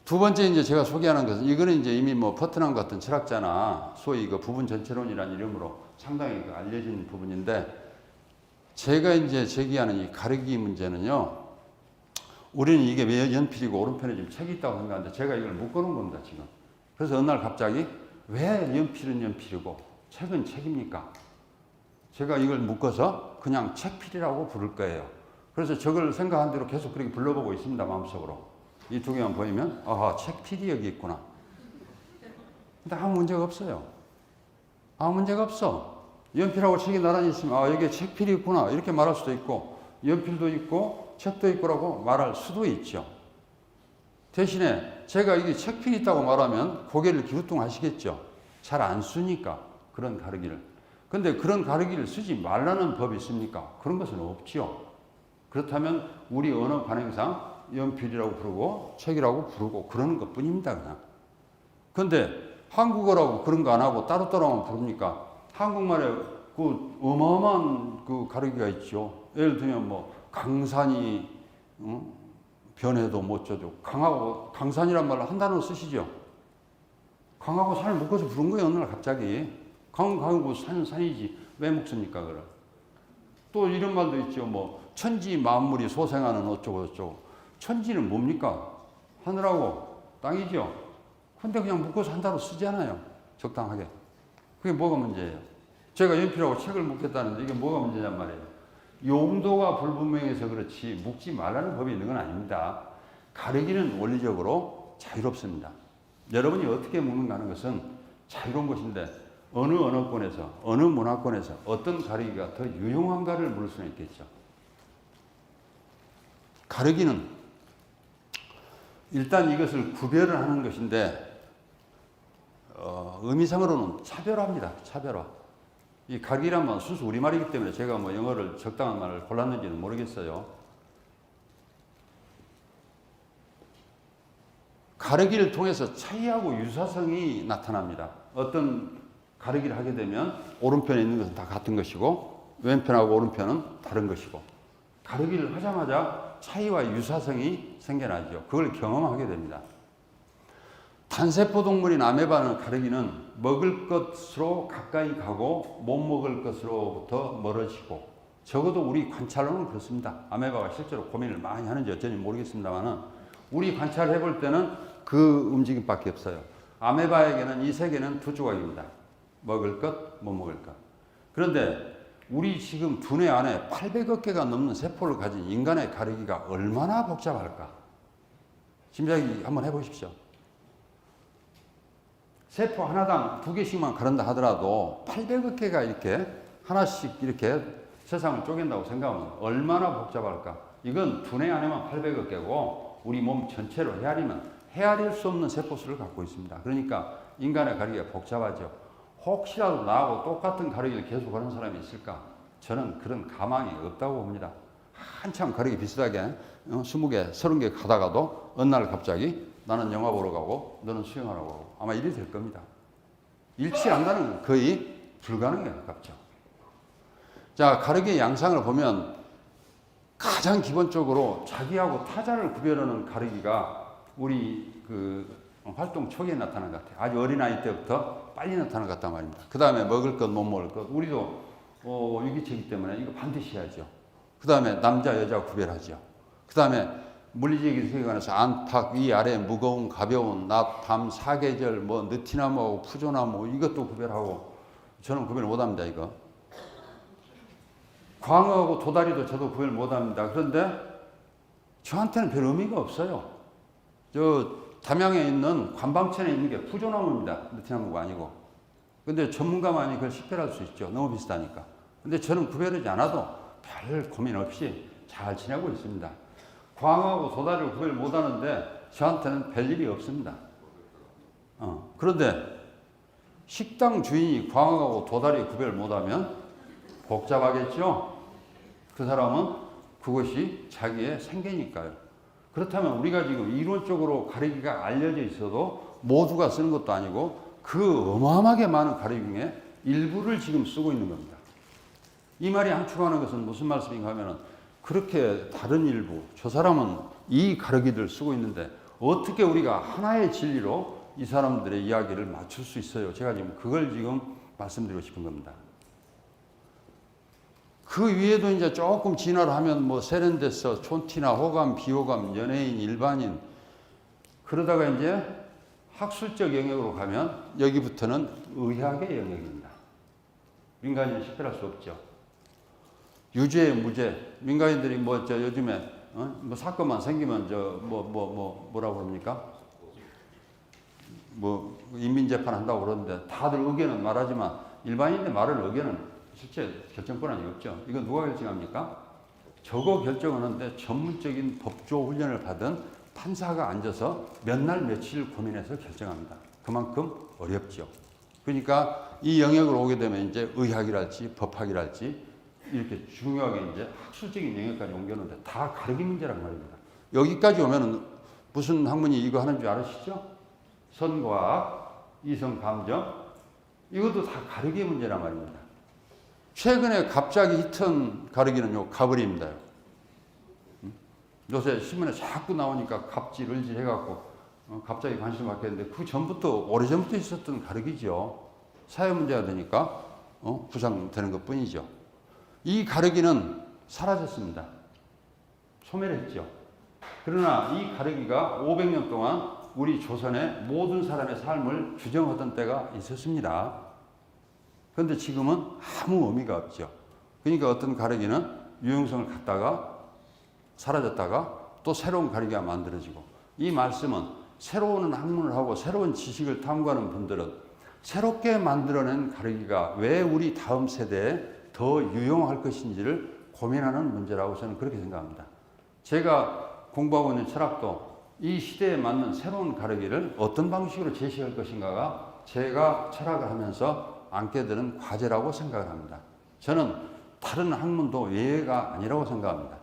두 번째 이제 제가 소개하는 것은 이거는 이제 이미 뭐 퍼트남 같은 철학자나 소위 그 부분 전체론이라는 이름으로 상당히 그 알려진 부분인데 제가 이제 제기하는 이 가르기 문제는요. 우리는 이게 왜 연필이고 오른편에 지금 책이 있다고 생각하는데 제가 이걸 묶어놓은 겁니다 지금. 그래서 어느 날 갑자기 왜 연필은 연필이고 책은 책입니까? 제가 이걸 묶어서 그냥 책필이라고 부를 거예요. 그래서 저걸 생각한 대로 계속 그렇게 불러보고 있습니다 마음속으로. 이 두 개만 보이면 아하 책필이 여기 있구나. 근데 아무 문제가 없어요. 아무 문제가 없어. 연필하고 책이 나란히 있으면 아 여기에 책필이 있구나 이렇게 말할 수도 있고 연필도 있고 책도 있고라고 말할 수도 있죠. 대신에 제가 이게 책필이 있다고 말하면 고개를 기우뚱하시겠죠. 잘 안 쓰니까 그런 가르기를. 근데 그런 가르기를 쓰지 말라는 법이 있습니까? 그런 것은 없지요. 그렇다면 우리 언어 관행상 연필이라고 부르고 책이라고 부르고 그러는 것 뿐입니다 그냥. 근데 한국어라고 그런 거 안 하고 따로따로만 부릅니까? 한국말에 그 어마어마한 그 가르기가 있죠. 예를 들면 뭐 강산이 변해도 못 져도 강하고 강산이란 말로 한 단어 쓰시죠. 강하고 산을 묶어서 부른 거예요 어느 날 갑자기. 강하고 산이지 왜 묶습니까 그걸. 또 이런 말도 있죠. 뭐 천지 만물이 소생하는 어쩌고 저쩌고. 천지는 뭡니까? 하늘하고 땅이죠. 근데 그냥 묶어서 한 단어 쓰잖아요. 적당하게. 그게 뭐가 문제예요? 제가 연필하고 책을 묶겠다는데 이게 뭐가 문제냔 말이에요. 용도가 불분명해서 그렇지 묶지 말라는 법이 있는 건 아닙니다. 가르기는 원리적으로 자유롭습니다. 여러분이 어떻게 묶는가 하는 것은 자유로운 것인데 어느 언어권에서 어느 문화권에서 어떤 가르기가 더 유용한가를 물을 수는 있겠죠. 가르기는 일단 이것을 구별을 하는 것인데 의미상으로는 차별화입니다. 차별화. 이 가르기란 말은 순수 우리말이기 때문에 제가 뭐 영어를 적당한 말을 골랐는지는 모르겠어요. 가르기를 통해서 차이하고 유사성이 나타납니다. 어떤 가르기를 하게 되면 오른편에 있는 것은 다 같은 것이고 왼편하고 오른편은 다른 것이고 가르기를 하자마자 차이와 유사성이 생겨나죠. 그걸 경험하게 됩니다. 단세포 동물인 아메바는 가르기는 먹을 것으로 가까이 가고 못 먹을 것으로부터 멀어지고 적어도 우리 관찰로는 그렇습니다. 아메바가 실제로 고민을 많이 하는지 어쩐지 모르겠습니다만 우리 관찰해 볼 때는 그 움직임밖에 없어요. 아메바에게는 이 세계는 두 조각입니다. 먹을 것, 못 먹을 것. 그런데 우리 지금 두뇌 안에 800억 개가 넘는 세포를 가진 인간의 가르기가 얼마나 복잡할까? 짐작이 한번 해보십시오. 세포 하나당 2개씩만 가른다 하더라도 800억 개가 이렇게 하나씩 이렇게 세상을 쪼갠다고 생각하면 얼마나 복잡할까? 이건 두뇌 안에만 800억 개고 우리 몸 전체로 헤아릴 수 없는 세포수를 갖고 있습니다. 그러니까 인간의 가르기가 복잡하죠. 혹시라도 나하고 똑같은 가르기를 계속하는 사람이 있을까? 저는 그런 가망이 없다고 봅니다. 한참 가르기 비슷하게 20개, 30개 가다가도 어느 날 갑자기 나는 영화 보러 가고 너는 수영하러 가고 아마 이리 될 겁니다. 일치한다는 건 거의 불가능에 가깝죠. 자, 가르기의 양상을 보면 가장 기본적으로 자기하고 타자를 구별하는 가르기가 우리 그 활동 초기에 나타나는 것 같아요. 아주 어린아이 때부터 빨리 나타나는 것 같단 말입니다. 그 다음에 먹을 것, 못 먹을 것. 우리도 유기체이기 때문에 이거 반드시 해야죠. 그 다음에 남자, 여자 구별하죠. 그 다음에 물리적인 세계관에서 안팎, 위, 아래, 무거운, 가벼운, 낮, 밤, 사계절, 뭐 느티나무, 푸조나무 이것도 구별하고 저는 구별 못합니다. 이거. 광어하고 도다리도 저도 구별 못합니다. 그런데 저한테는 별 의미가 없어요. 저 담양에 있는 관방천에 있는 게 푸조나무입니다. 느티나무가 아니고. 근데 전문가만이 그걸 식별할 수 있죠. 너무 비슷하니까. 근데 저는 구별하지 않아도 별 고민 없이 잘 지내고 있습니다. 광어하고 도다리를 구별 못하는데 저한테는 별일이 없습니다. 그런데 식당 주인이 광어하고 도다리 구별 못하면 복잡하겠죠? 그 사람은 그것이 자기의 생계니까요. 그렇다면 우리가 지금 이론적으로 가르기가 알려져 있어도 모두가 쓰는 것도 아니고 그 어마어마하게 많은 가르기 중에 일부를 지금 쓰고 있는 겁니다. 이 말이 함축하는 것은 무슨 말씀인가 하면은 그렇게 다른 일부, 저 사람은 이 가르기들 쓰고 있는데 어떻게 우리가 하나의 진리로 이 사람들의 이야기를 맞출 수 있어요? 제가 지금 그걸 지금 말씀드리고 싶은 겁니다. 그 위에도 이제 조금 진화를 하면 뭐 세련돼서 촌티나 호감, 비호감, 연예인, 일반인 그러다가 이제 학술적 영역으로 가면 여기부터는 의학의 영역입니다. 민간인은 식별할 수 없죠. 유죄, 무죄. 민간인들이 뭐 저 요즘에 뭐 사건만 생기면 뭐라고 그럽니까? 뭐 인민재판 한다고 그러는데 다들 의견은 말하지만 일반인의 말을 의견은 실제 결정 권한이 없죠. 이건 누가 결정합니까? 저거 결정하는데 전문적인 법조 훈련을 받은 판사가 앉아서 몇 날 며칠 고민해서 결정합니다. 그만큼 어렵죠. 그러니까 이 영역으로 오게 되면 이제 의학이랄지 법학이랄지 이렇게 중요하게 이제 학술적인 영역까지 옮겨놓는데 다 가르기 문제란 말입니다. 여기까지 오면은 무슨 학문이 이거 하는 줄 아시죠? 선과학, 이성감정 이것도 다 가르기 문제란 말입니다. 최근에 갑자기 히트한 가르기는요, 가버리입니다. 요새 신문에 자꾸 나오니까 갑질, 을질 해갖고 갑자기 관심을 갖게 했는데 그 전부터, 오래전부터 있었던 가르기죠. 사회 문제가 되니까 부상되는 것 뿐이죠. 이 가르기는 사라졌습니다. 소멸했죠. 그러나 이 가르기가 500년 동안 우리 조선의 모든 사람의 삶을 규정하던 때가 있었습니다. 그런데 지금은 아무 의미가 없죠. 그러니까 어떤 가르기는 유용성을 갖다가 사라졌다가 또 새로운 가르기가 만들어지고, 이 말씀은 새로운 학문을 하고 새로운 지식을 탐구하는 분들은 새롭게 만들어낸 가르기가 왜 우리 다음 세대에 더 유용할 것인지를 고민하는 문제라고 저는 그렇게 생각합니다. 제가 공부하고 있는 철학도 이 시대에 맞는 새로운 가르기를 어떤 방식으로 제시할 것인가가 제가 철학을 하면서 안게 되는 과제라고 생각을 합니다. 저는 다른 학문도 예외가 아니라고 생각합니다.